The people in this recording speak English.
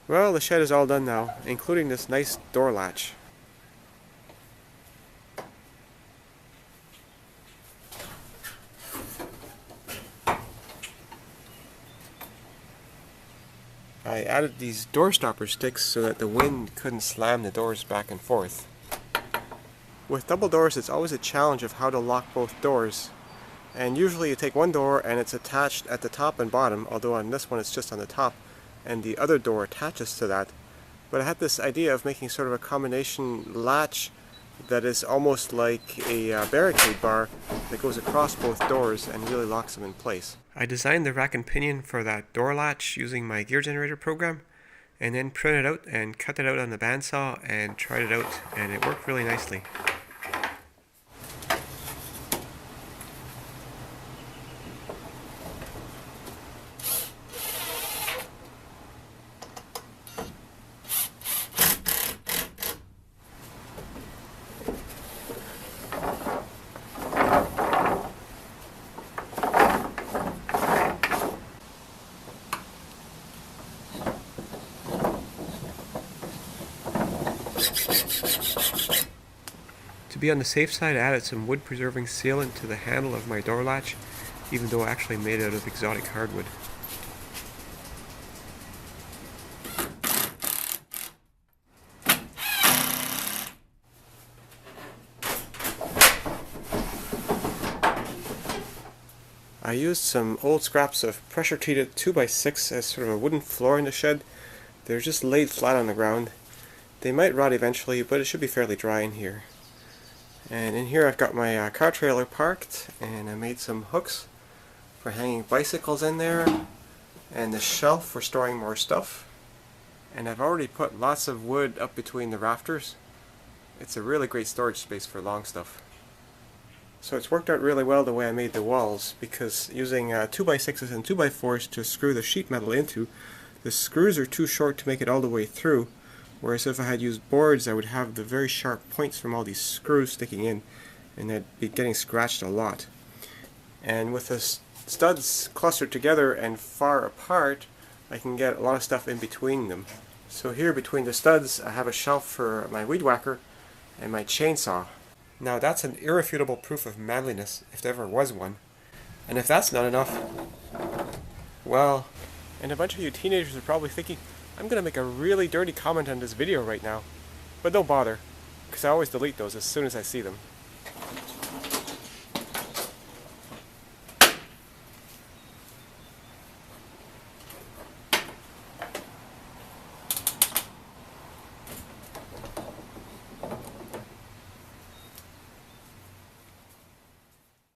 Well, the shed is all done now, including this nice door latch. I added these door stopper sticks so that the wind couldn't slam the doors back and forth. With double doors, it's always a challenge of how to lock both doors. And usually you take one door and it's attached at the top and bottom, although on this one it's just on the top, and the other door attaches to that. But I had this idea of making sort of a combination latch that is almost like a barricade bar that goes across both doors and really locks them in place. I designed the rack and pinion for that door latch using my gear generator program, and then printed it out and cut it out on the bandsaw and tried it out, and it worked really nicely. To be on the safe side, I added some wood preserving sealant to the handle of my door latch, even though I actually made it out of exotic hardwood. I used some old scraps of pressure treated 2x6 as sort of a wooden floor in the shed. They're just laid flat on the ground. They might rot eventually, but it should be fairly dry in here. And in here I've got my car trailer parked, and I made some hooks for hanging bicycles in there, and the shelf for storing more stuff. And I've already put lots of wood up between the rafters. It's a really great storage space for long stuff. So it's worked out really well the way I made the walls, because using 2x6s and 2x4s to screw the sheet metal into, the screws are too short to make it all the way through. Whereas if I had used boards, I would have the very sharp points from all these screws sticking in, and they'd be getting scratched a lot. And with the studs clustered together and far apart, I can get a lot of stuff in between them. So here between the studs, I have a shelf for my weed whacker and my chainsaw. Now that's an irrefutable proof of manliness, if there ever was one. And if that's not enough, well, and a bunch of you teenagers are probably thinking, I'm going to make a really dirty comment on this video right now. But don't bother, because I always delete those as soon as I see them.